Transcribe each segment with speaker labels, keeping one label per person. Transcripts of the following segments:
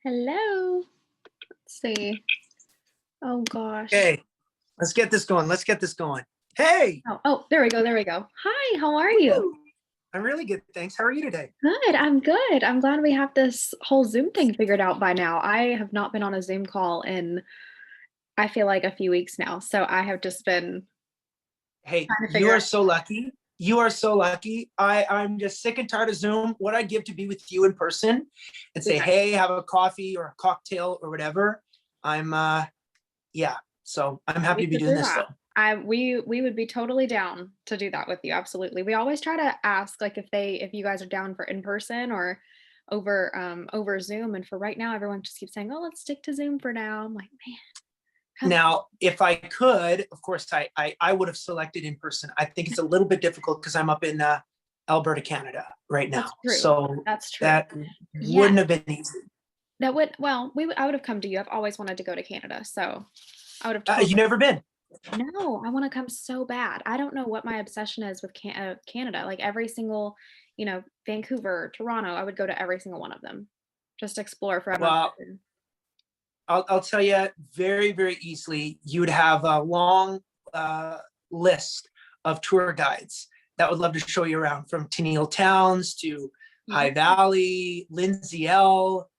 Speaker 1: Hello. Let's see. Oh gosh.
Speaker 2: Okay, let's get this going. Let's get this going. Hey,
Speaker 1: Oh, there we go. There we go. Hi, how are you?
Speaker 2: woo. I'm really good. Thanks. How are you today?
Speaker 1: Good. I'm good. I'm glad we have this whole Zoom thing figured out by now. I have not been on a Zoom call in I feel like a few weeks now. So I have just been
Speaker 2: Hey,
Speaker 1: trying to
Speaker 2: you
Speaker 1: figure
Speaker 2: are
Speaker 1: out.
Speaker 2: so lucky. You are so lucky. I'm just sick and tired of Zoom. What I'd give to be with you in person and say,
Speaker 1: Yeah,
Speaker 2: hey, have a coffee or a cocktail or whatever. I'm yeah. So I'm happy
Speaker 1: we
Speaker 2: to be
Speaker 1: could
Speaker 2: doing
Speaker 1: do
Speaker 2: this
Speaker 1: that.
Speaker 2: though.
Speaker 1: We would be totally down to do that with you. Absolutely. We always try to ask like if you guys are down for in person or over Zoom. And for right now, everyone just keeps saying, "Oh, let's stick to Zoom for now." I'm like, man, come
Speaker 2: Now, if I could, of course, I would have selected in person. I think it's a little bit difficult because I'm up in Alberta, Canada right
Speaker 1: That's
Speaker 2: now.
Speaker 1: true.
Speaker 2: So
Speaker 1: That's true.
Speaker 2: that
Speaker 1: Yeah,
Speaker 2: wouldn't have been easy.
Speaker 1: that would well, I would have come to you. I've always wanted to go to Canada, so I would have
Speaker 2: You
Speaker 1: totally.
Speaker 2: never been?
Speaker 1: No, I wanna come so bad. I don't know what my obsession is with Canada. Like every single, Vancouver, Toronto, I would go to every single one of them. Just explore for no
Speaker 2: Well,
Speaker 1: reason.
Speaker 2: I'll tell you very, very easily, you would have a long uh, list of tour guides that would love to show you around from Tennille Towns to
Speaker 1: Yeah.
Speaker 2: High Valley, Lindsay L,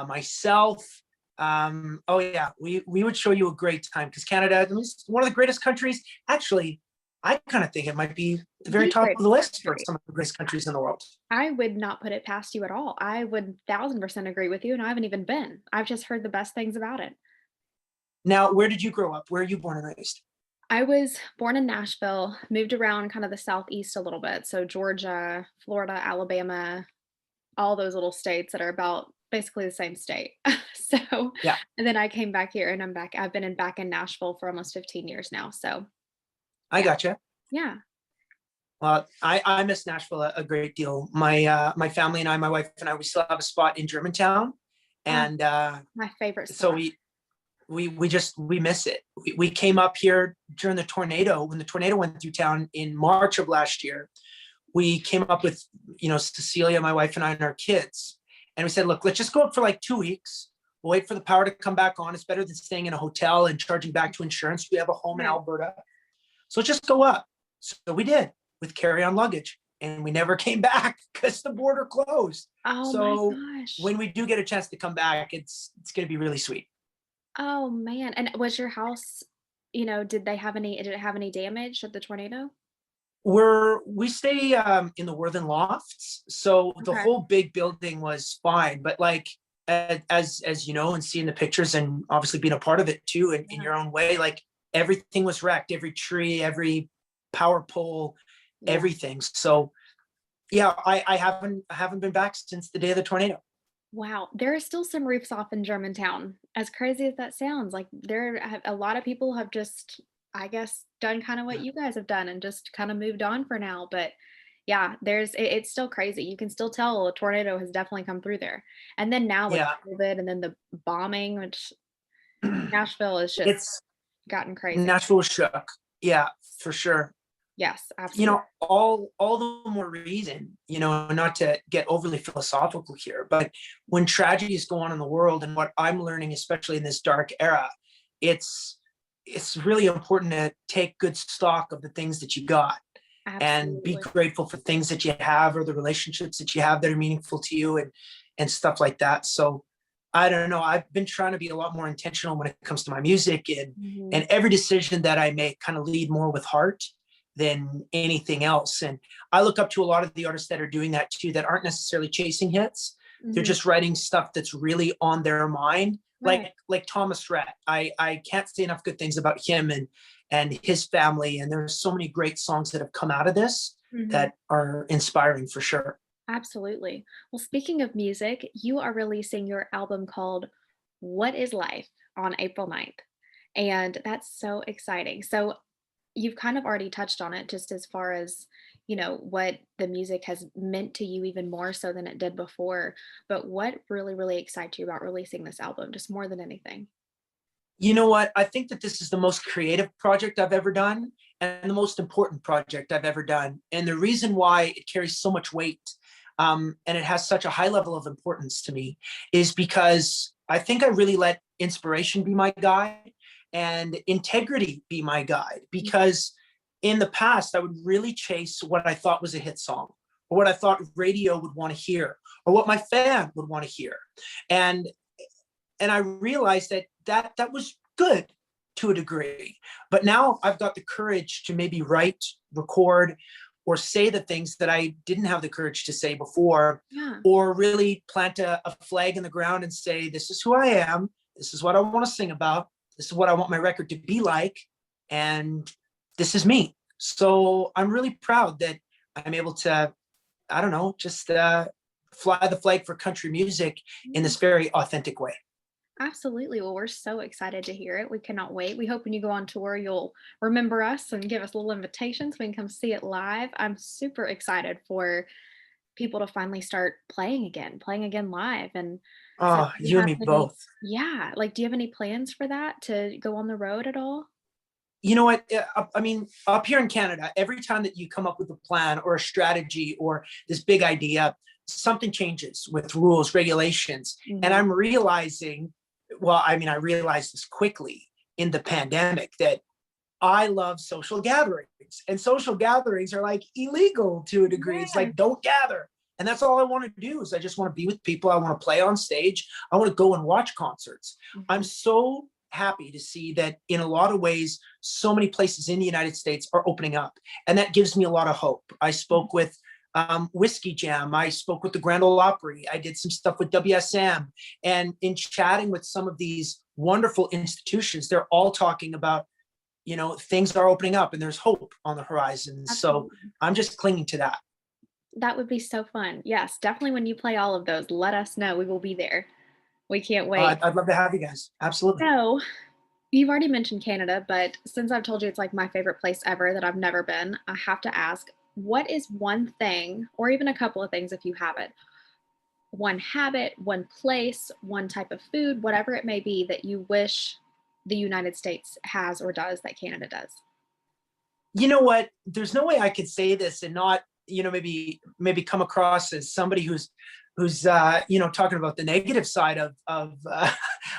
Speaker 2: myself. Oh yeah, we would show you a great time because Canada is one of the greatest countries. Actually, I kind of think it might be the very
Speaker 1: The
Speaker 2: top of the
Speaker 1: greatest
Speaker 2: list for
Speaker 1: country.
Speaker 2: some of the greatest countries in the world.
Speaker 1: I would not put it past you at all. I would 1,000% agree with you, and I haven't even been. I've just heard the best things about it.
Speaker 2: Now, where did you grow up? Where are you born and raised?
Speaker 1: I was born in Nashville, moved around kind of the Southeast a little bit, so Georgia, Florida, Alabama, all those little states that are about basically the same state. So,
Speaker 2: Yeah,
Speaker 1: and then I came back here and I've been back in Nashville for almost 15 years now. So,
Speaker 2: I
Speaker 1: yeah.
Speaker 2: gotcha.
Speaker 1: Yeah.
Speaker 2: I miss Nashville a great deal. My family and I, my wife and I, we still have a spot in Germantown,
Speaker 1: Oh,
Speaker 2: and
Speaker 1: my favorite
Speaker 2: so
Speaker 1: spot.
Speaker 2: we miss it. We came up here during the tornado when the tornado went through town in March of last year. We came up with Cecilia, my wife, and I, and our kids, and we said, look, let's just go up for like 2 weeks. We'll wait for the power to come back on. It's better than staying in a hotel and charging back to insurance. We have a home in
Speaker 1: Right.
Speaker 2: Alberta, so let's just go up. So we did with carry-on luggage, and we never came back because the border closed.
Speaker 1: Oh my
Speaker 2: So
Speaker 1: gosh.
Speaker 2: when we do get a chance to come back, it's going to be really sweet.
Speaker 1: Oh man. And was your house, did it have any damage at the tornado?
Speaker 2: We stay in the Worthen lofts, so the
Speaker 1: Okay.
Speaker 2: whole big building was fine. But like as you know, and seeing the pictures, and obviously being a part of it too, in
Speaker 1: Yeah.
Speaker 2: your own way, like everything was wrecked, every tree, every power pole,
Speaker 1: Yeah.
Speaker 2: everything. So yeah, I haven't been back since the day of the tornado.
Speaker 1: Wow, there are still some roofs off in Germantown. As crazy as that sounds, like a lot of people have just, I guess, done kind of what you guys have done and just kind of moved on for now. But yeah, it's still crazy. You can still tell a tornado has definitely come through there. And then now with
Speaker 2: Yeah,
Speaker 1: COVID and then the bombing, which Nashville has just
Speaker 2: it's
Speaker 1: gotten crazy.
Speaker 2: Nashville shook. Yeah, for sure.
Speaker 1: Yes, absolutely.
Speaker 2: All the more reason, not to get overly philosophical here, but when tragedies go on in the world, and what I'm learning, especially in this dark era, it's it's really important to take good stock of the things that you got and be
Speaker 1: Absolutely.
Speaker 2: grateful for things that you have, or the relationships that you have that are meaningful to you, and stuff like that. So I don't know. I've been trying to be a lot more intentional when it comes to my music, and
Speaker 1: Mhm.
Speaker 2: every decision that I make kind of lead more with heart than anything else. And I look up to a lot of the artists that are doing that too, that aren't necessarily chasing hits. They're
Speaker 1: Mhm.
Speaker 2: just writing stuff that's really on their mind.
Speaker 1: Right.
Speaker 2: Like Thomas Rhett. I can't say enough good things about him and his family. And there's so many great songs that have come out of this
Speaker 1: Mhm.
Speaker 2: that are inspiring for sure.
Speaker 1: Absolutely. Well, speaking of music, you are releasing your album called What is Life on April 9th. And that's so exciting. So, you've kind of already touched on it just as far as, what the music has meant to you even more so than it did before. But what really, really excites you about releasing this album, just more than anything?
Speaker 2: You know what? I think that this is the most creative project I've ever done, and the most important project I've ever done. And the reason why it carries so much weight, and it has such a high level of importance to me, is because I think I really let inspiration be my guide and integrity be my guide, because in the past I would really chase what I thought was a hit song, or what I thought radio would want to hear, or what my fan would want to hear. And I realized that was good to a degree. But now I've got the courage to maybe write, record, or say the things that I didn't have the courage to say before,
Speaker 1: Yeah.
Speaker 2: or really plant a flag in the ground and say, this is who I am. This is what I want to sing about. This is what I want my record to be like. And this is me. So I'm really proud that I'm able to, I don't know, just fly the flag for country music in this very authentic way.
Speaker 1: Absolutely. Well, we're so excited to hear it. We cannot wait. We hope when you go on tour, you'll remember us and give us little invitations. So we can come see it live. I'm super excited for people to finally start playing again live. And so,
Speaker 2: Oh,
Speaker 1: do you
Speaker 2: you and
Speaker 1: have
Speaker 2: me
Speaker 1: any,
Speaker 2: both.
Speaker 1: yeah, like, do you have any plans for that to go on the road at all?
Speaker 2: You know what? I mean, up here in Canada, every time that you come up with a plan or a strategy or this big idea, something changes with rules, regulations. And
Speaker 1: Mhm.
Speaker 2: I'm realizing, well, I mean, I realized this quickly in the pandemic, that I love social gatherings, and social gatherings are like illegal to a degree. It's
Speaker 1: Yes.
Speaker 2: like, don't gather. And that's all I want to do, is I just want to be with people. I want to play on stage. I want to go and watch concerts. I'm
Speaker 1: Mhm.
Speaker 2: so happy to see that in a lot of ways, so many places in the United States are opening up. And that gives me a lot of hope. I spoke with Whiskey Jam. I spoke with the Grand Ole Opry. I did some stuff with WSM. And in chatting with some of these wonderful institutions, they're all talking about, things are opening up and there's hope on the horizon. So
Speaker 1: Absolutely.
Speaker 2: I'm just clinging to that.
Speaker 1: That would be so fun. Yes, definitely when you play all of those, let us know. We will be there. We can't wait.
Speaker 2: I'd love to have you guys. Absolutely.
Speaker 1: So, you've already mentioned Canada, but since I've told you it's like my favorite place ever that I've never been, I have to ask, what is one thing, or even a couple of things if you have it, one habit, one place, one type of food, whatever it may be, that you wish the United States has or does that Canada does?
Speaker 2: You know what? There's no way I could say this and not, maybe come across as somebody who's talking about the negative side of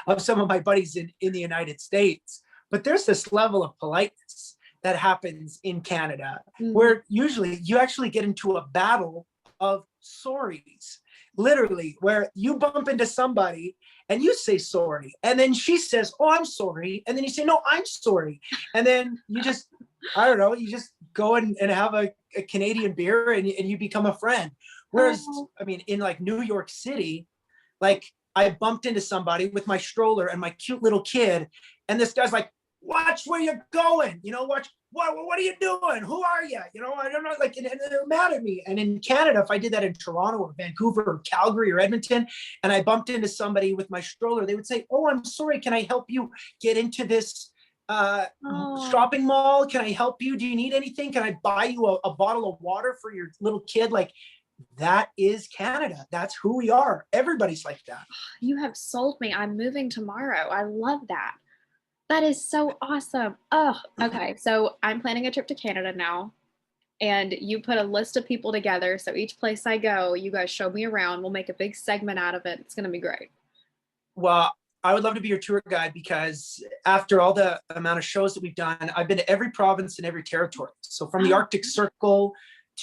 Speaker 2: of some of my buddies in the United States. But there's this level of politeness that happens in Canada,
Speaker 1: Mhm.
Speaker 2: where usually you actually get into a battle of sorries, literally, where you bump into somebody and you say sorry, and then she says, "Oh, I'm sorry," and then you say, "No, I'm sorry," and then you just, I don't know, you just go and have a Canadian beer, and you become a friend. Whereas,
Speaker 1: Oh,
Speaker 2: I mean, in like New York City, like, I bumped into somebody with my stroller and my cute little kid, and this guy's like, "Watch where you're going, watch. What are you doing? Who are you? I don't know." Like, and they're mad at me. And in Canada, if I did that in Toronto or Vancouver or Calgary or Edmonton, and I bumped into somebody with my stroller, they would say, "Oh, I'm sorry. Can I help you get into this uh,
Speaker 1: oh,
Speaker 2: shopping mall? Can I help you? Do you need anything? Can I buy you a bottle of water for your little kid?" Like, that is Canada. That's who we are. Everybody's like that.
Speaker 1: you have sold me. I'm moving tomorrow. I love that. That is so awesome. Oh, okay. So I'm planning a trip to Canada now, and you put a list of people together. So each place I go, you guys show me around. We'll make a big segment out of it. It's going to be great.
Speaker 2: Well, I would love to be your tour guide, because after all the amount of shows that we've done, I've been to every province and every territory. So from the
Speaker 1: Oh,
Speaker 2: Arctic Circle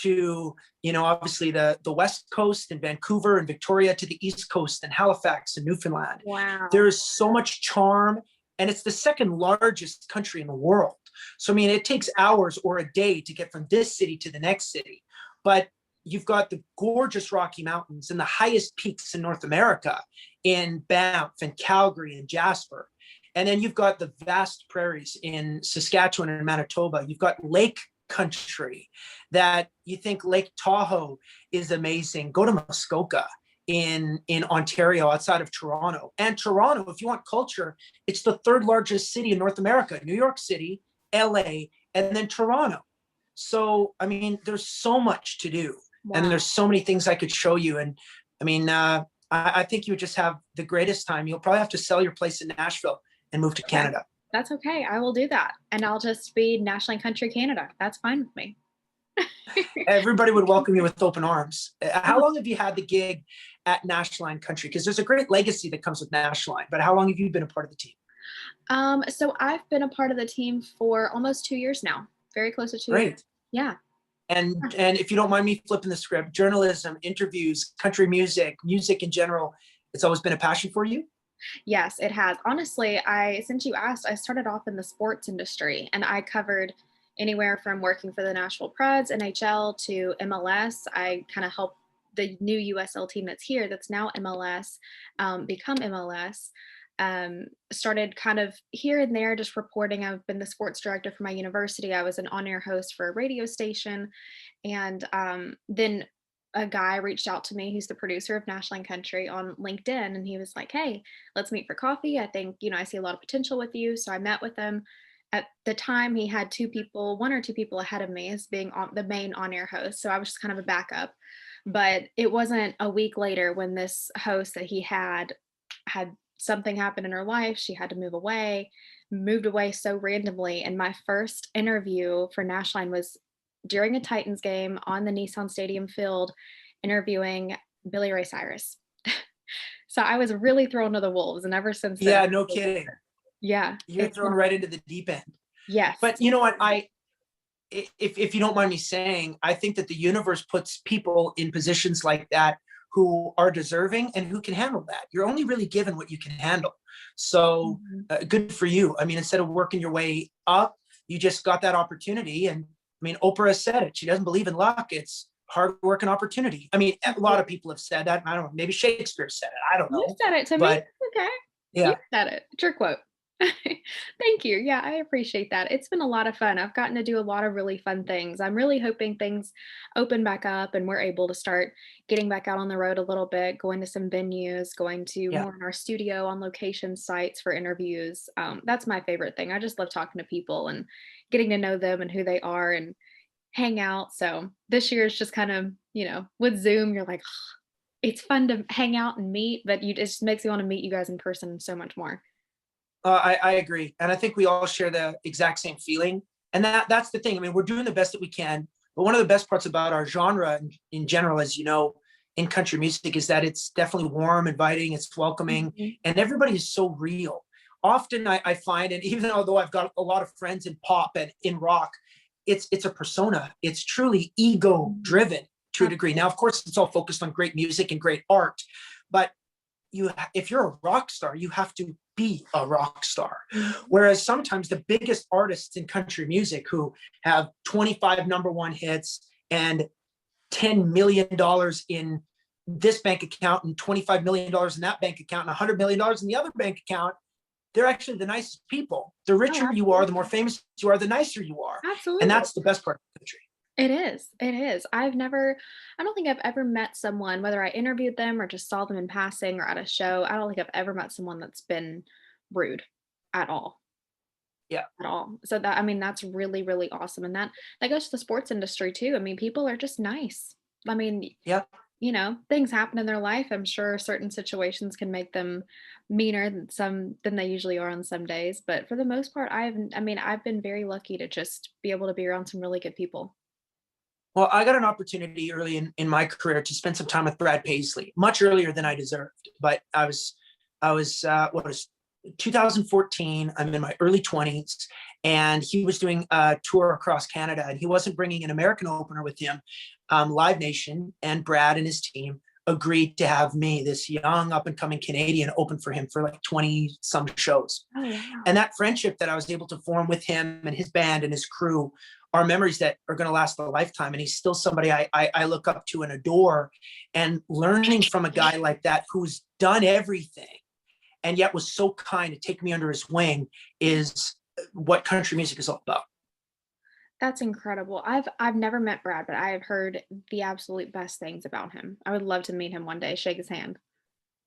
Speaker 2: to, obviously the West Coast and Vancouver and Victoria, to the East Coast and Halifax and Newfoundland.
Speaker 1: wow.
Speaker 2: There is so much charm, and it's the second largest country in the world. So, I mean, it takes hours or a day to get from this city to the next city. But you've got the gorgeous Rocky Mountains and the highest peaks in North America, in Banff and Calgary and Jasper. And then you've got the vast prairies in Saskatchewan and Manitoba. You've got lake country that you think Lake Tahoe is amazing. Go to Muskoka in Ontario, outside of Toronto. And Toronto, if you want culture, it's the third largest city in North America: New York City, LA, and then Toronto. So, I mean, there's so much to do, and
Speaker 1: Wow.
Speaker 2: there's so many things I could show you. And I mean, I think you would just have the greatest time. You'll probably have to sell your place in Nashville and move to
Speaker 1: Okay.
Speaker 2: Canada.
Speaker 1: That's okay. I will do that. And I'll just be NashLine Country Canada. That's fine with me.
Speaker 2: Everybody would welcome you with open arms. How long have you had the gig at NashLine Country? Because there's a great legacy that comes with NashLine, but how long have you been a part of the team?
Speaker 1: So I've been a part of the team for almost 2 years now, very close to 2 years.
Speaker 2: Great.
Speaker 1: Yeah.
Speaker 2: And if you don't mind me flipping the script, journalism, interviews, country music, music in general, it's always been a passion for you?
Speaker 1: Yes, it has. Honestly, since you asked, I started off in the sports industry and I covered anywhere from working for the Nashville Preds, NHL to MLS. I kind of helped the new USL team that's here, that's now MLS, become MLS. Started kind of here and there just reporting. I've been the sports director for my university. I was an on air host for a radio station. And then a guy reached out to me who's the producer of NashLine Country on LinkedIn. And he was like, hey, let's meet for coffee. I think, I see a lot of potential with you. So I met with him. At the time, he had one or two people ahead of me as being the main on air host. So I was just kind of a backup. But it wasn't a week later when this host that he had something happen in her life. She had to moved away so randomly. And my first interview for NashLine was during a Titans game on the Nissan Stadium field, interviewing Billy Ray Cyrus. So I was really thrown to the wolves. And ever since then,
Speaker 2: Yeah, no kidding.
Speaker 1: yeah,
Speaker 2: You're thrown right into the deep end.
Speaker 1: yes.
Speaker 2: But you know what? If you don't mind me saying, I think that the universe puts people in positions like that who are deserving and who can handle that. You're only really given what you can handle. So good for you. I mean, instead of working your way up, you just got that opportunity. And I mean, Oprah said it. She doesn't believe in luck. It's hard work and opportunity. I mean, a lot of people have said that. I don't know. Maybe Shakespeare said it. I don't know.
Speaker 1: You said it to me.
Speaker 2: But
Speaker 1: Okay.
Speaker 2: yeah.
Speaker 1: You said it. It's your quote. Thank you. Yeah, I appreciate that. It's been a lot of fun. I've gotten to do a lot of really fun things. I'm really hoping things open back up and we're able to start getting back out on the road a little bit, going to some venues, going to
Speaker 2: Yeah.
Speaker 1: more in our studio on location sites for interviews. That's my favorite thing. I just love talking to people and getting to know them and who they are and hang out. So this year is just kind of, with Zoom, you're like, it's fun to hang out and meet, but it just makes me want to meet you guys in person so much more.
Speaker 2: I agree. And I think we all share the exact same feeling. And that's the thing. I mean, we're doing the best that we can. But one of the best parts about our genre in general, as you know, in country music is that it's definitely warm, inviting, it's welcoming, and everybody is so real. Often I find, and even although I've got a lot of friends in pop and in rock, it's a persona. It's truly ego driven to a degree. Now, of course, it's all focused on great music and great art, but if you're a rock star, you have to be a rock star. Whereas sometimes the biggest artists in country music who have 25 number one hits and $10 million in this bank account and $25 million in that bank account and $100 million in the other bank account, they're actually the nicest people. The richer you are, the more famous you are, the nicer you are.
Speaker 1: Absolutely.
Speaker 2: And that's the best part of the country.
Speaker 1: It is. It is. I don't think I've ever met someone, whether I interviewed them or just saw them in passing or at a show. I don't think I've ever met someone that's been rude at all.
Speaker 2: Yeah.
Speaker 1: At all. So that's really, really awesome. And that goes to the sports industry too. I mean, people are just nice. I mean,
Speaker 2: yeah.
Speaker 1: Things happen in their life. I'm sure certain situations can make them meaner than they usually are on some days. But for the most part, I've been very lucky to just be able to be around some really good people.
Speaker 2: Well, I got an opportunity early in my career to spend some time with Brad Paisley, much earlier than I deserved. But I was 2014. I'm in my early 20s, and he was doing a tour across Canada, and he wasn't bringing an American opener with him. Live Nation and Brad and his team agreed to have me, this young up and coming Canadian, open for him for like 20 some shows.
Speaker 1: Oh, wow.
Speaker 2: And that friendship that I was able to form with him and his band and his crew are memories that are going to last a lifetime. And he's still somebody I look up to and adore. And learning from a guy like that who's done everything and yet was so kind to take me under his wing is what country music is all about.
Speaker 1: That's incredible. I've never met Brad, but I have heard the absolute best things about him. I would love to meet him one day, shake his hand.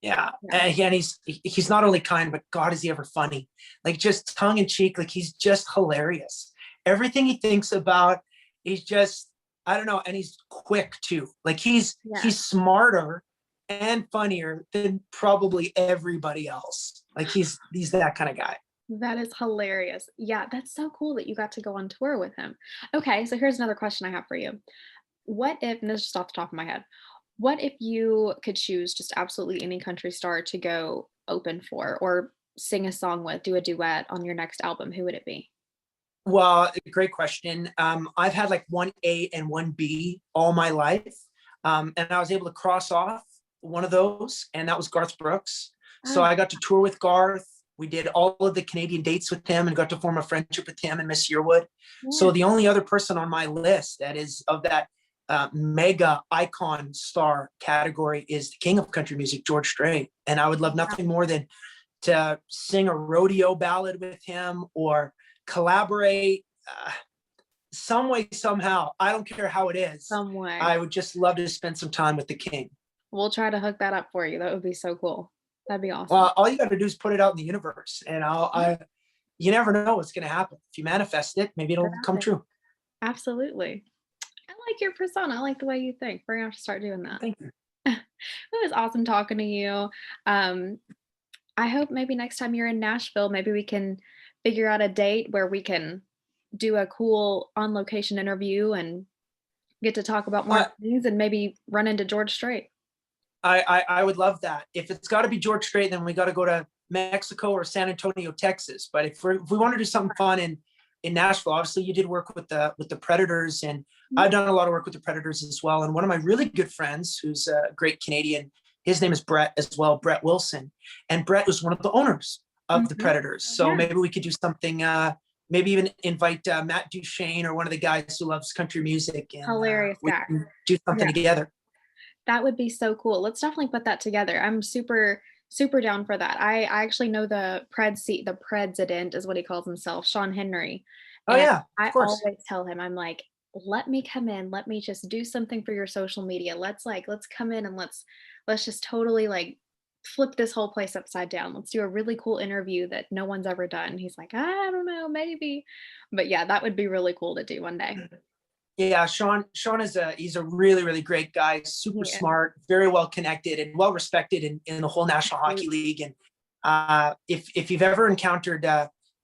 Speaker 2: Yeah. And he's not only kind, but God, is he ever funny? Like, just tongue in cheek. Like, he's just hilarious. Everything he thinks about, he's just, I don't know. And he's quick too. Like, he's smarter and funnier than probably everybody else. Like, he's that kind of guy.
Speaker 1: That is hilarious. Yeah, that's so cool that you got to go on tour with him. Okay, so here's another question I have for you. What if, and this is just off the top of my head, what if you could choose just absolutely any country star to go open for or sing a song with, do a duet on your next album? Who would it be?
Speaker 2: Well, great question. I've had like one A and one B all my life. And I was able to cross off one of those, and that was Garth Brooks. So
Speaker 1: Oh,
Speaker 2: I got to tour with Garth. We did all of the Canadian dates with him and got to form a friendship with him and Miss Yearwood.
Speaker 1: yeah.
Speaker 2: So the only other person on my list that is of that mega icon star category is the king of country music, George Strait. And I would love nothing more than to sing a rodeo ballad with him or collaborate some way, somehow. I don't care how it is.
Speaker 1: Some way.
Speaker 2: I would just love to spend some time with the king.
Speaker 1: We'll try to hook that up for you. That would be so cool. That'd be awesome.
Speaker 2: Well, all you got to do is put it out in the universe, and you never know what's going to happen. If you manifest it, maybe
Speaker 1: Put
Speaker 2: it'll
Speaker 1: it out
Speaker 2: come
Speaker 1: there.
Speaker 2: true.
Speaker 1: Absolutely. I like your persona. I like the way you think. We're gonna have to start doing that.
Speaker 2: Thank you.
Speaker 1: It was awesome talking to you. Um, I hope maybe next time you're in Nashville, maybe we can figure out a date where we can do a cool on location interview and get to talk about more
Speaker 2: Uh,
Speaker 1: things and maybe run into George Strait.
Speaker 2: I would love that. If it's got to be George Strait, then we got to go to Mexico or San Antonio, Texas. But if we want to do something fun in Nashville, obviously you did work with the Predators, and I've done a lot of work with the Predators as well. And one of my really good friends, who's a great Canadian, his name is Brett as well, Brett Wilson, and Brett was one of the owners of the
Speaker 1: Mhm.
Speaker 2: Predators. So
Speaker 1: Yeah,
Speaker 2: maybe we could do something. Maybe even invite Matt Duchene or one of the guys who loves country music, and
Speaker 1: hilarious
Speaker 2: we
Speaker 1: guy.
Speaker 2: can do something
Speaker 1: Yeah.
Speaker 2: together.
Speaker 1: That would be so cool. Let's definitely put that together. I'm super, super down for that. I actually know the president is what he calls himself, Sean Henry.
Speaker 2: Oh
Speaker 1: And
Speaker 2: yeah, of
Speaker 1: I
Speaker 2: course.
Speaker 1: always tell him, I'm like, let me come in, let me just do something for your social media. Let's come in and let's just totally like flip this whole place upside down. Let's do a really cool interview that no one's ever done. He's like, I don't know, maybe. But yeah, that would be really cool to do one day.
Speaker 2: Yeah, Sean is he's a really, really great guy, super
Speaker 1: Yeah.
Speaker 2: smart, very well connected and well respected in the whole National Hockey League. And if you've ever encountered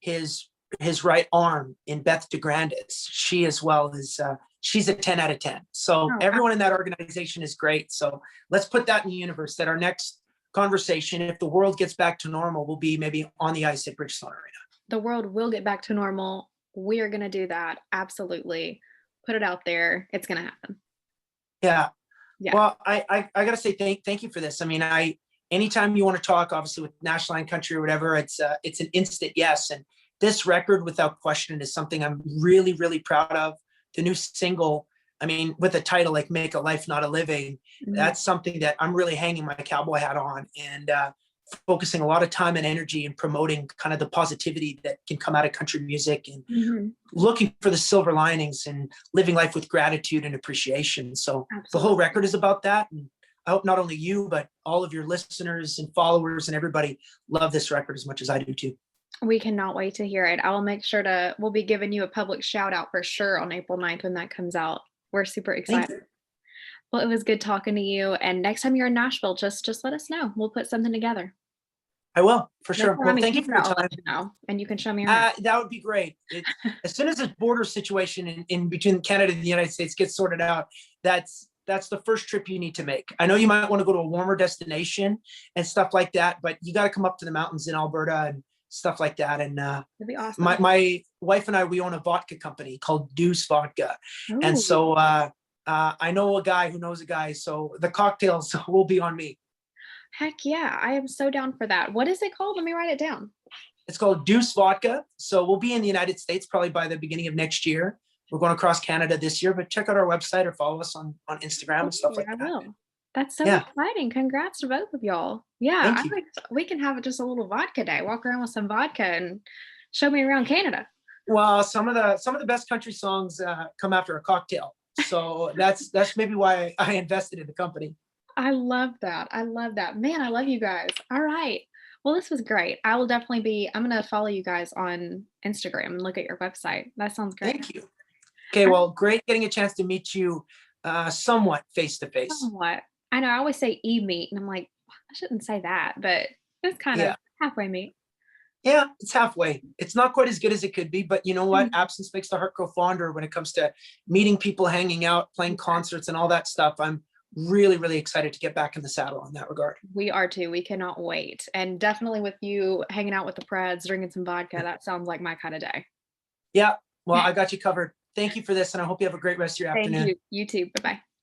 Speaker 2: his his right arm in Beth DeGrandis, she as well is she's a 10 out of 10. So
Speaker 1: Oh,
Speaker 2: everyone in that organization is great. So let's put that in the universe that our next conversation, if the world gets back to normal, will be maybe on the ice at Bridgestone Arena.
Speaker 1: the world will get back to normal. We are going to do that. Absolutely. Put it out there. It's going to happen.
Speaker 2: Yeah.
Speaker 1: Yeah.
Speaker 2: Well, I gotta say thank you for this. I mean, anytime you want to talk, obviously with NashLine Country or whatever, it's an instant yes. And this record, without question, is something I'm really, really proud of. The new single, I mean, with a title like "Make a Life, Not a Living,"
Speaker 1: Mhm.
Speaker 2: that's something that I'm really hanging my cowboy hat on and focusing a lot of time and energy in promoting kind of the positivity that can come out of country music and
Speaker 1: Mhm.
Speaker 2: looking for the silver linings and living life with gratitude and appreciation. So the whole
Speaker 1: Absolutely.
Speaker 2: record is about that. And I hope not only you, but all of your listeners and followers and everybody love this record as much as I do too.
Speaker 1: We cannot wait to hear it. I will make sure we'll be giving you a public shout out for sure on April 9th when that comes out. We're super
Speaker 2: Thank
Speaker 1: excited.
Speaker 2: you.
Speaker 1: Well, it was good talking to you. And next time you're in Nashville, just let us know. We'll put something together.
Speaker 2: I will for
Speaker 1: Next
Speaker 2: sure.
Speaker 1: time
Speaker 2: Well,
Speaker 1: I'm in
Speaker 2: thank you for
Speaker 1: Canada,
Speaker 2: your
Speaker 1: I'll let
Speaker 2: time.
Speaker 1: you know and you can show me around.
Speaker 2: That would be great. As soon as this border situation in between Canada and the United States gets sorted out, that's the first trip you need to make. I know you might want to go to a warmer destination and stuff like that, but you got to come up to the mountains in Alberta and stuff like that. And
Speaker 1: That'd be awesome.
Speaker 2: my wife and I, we own a vodka company called Deuce Vodka, and
Speaker 1: Oh,
Speaker 2: so I know a guy who knows a guy, so the cocktails will be on me.
Speaker 1: heck yeah. I am so down for that. What is it called? Let me write it down.
Speaker 2: It's called Deuce Vodka. So we'll be in the United States probably by the beginning of next year. We're going across Canada this year, but check out our website or follow us on Instagram and stuff
Speaker 1: Absolutely,
Speaker 2: like
Speaker 1: I
Speaker 2: that.
Speaker 1: will. That's so
Speaker 2: Yeah,
Speaker 1: exciting. Congrats to both of y'all. Yeah,
Speaker 2: thank
Speaker 1: I
Speaker 2: you.
Speaker 1: like we can have just a little vodka day. Walk around with some vodka and show me around Canada.
Speaker 2: Well, some of the best country songs come after a cocktail, so that's maybe why I invested in the company.
Speaker 1: I love that. I love that. Man, I love you guys. All right. Well, this was great. I'm gonna follow you guys on Instagram and look at your website. That sounds great.
Speaker 2: Thank you. Okay, well, great getting a chance to meet you somewhat face to face.
Speaker 1: Somewhat. I know I always say e meet, and I'm like, I shouldn't say that, but it's kind of
Speaker 2: Yeah.
Speaker 1: halfway meet.
Speaker 2: Yeah, it's halfway. It's not quite as good as it could be, but you know what? Absence makes the heart grow fonder when it comes to meeting people, hanging out, playing concerts, and all that stuff. I'm really, really excited to get back in the saddle in that regard.
Speaker 1: We are too. We cannot wait. And definitely with you hanging out with the Preds, drinking some vodka, that sounds like my kind of day.
Speaker 2: Yeah, well, I got you covered. Thank you for this, and I hope you have a great rest of your
Speaker 1: Thank
Speaker 2: afternoon.
Speaker 1: you. You too. Bye bye.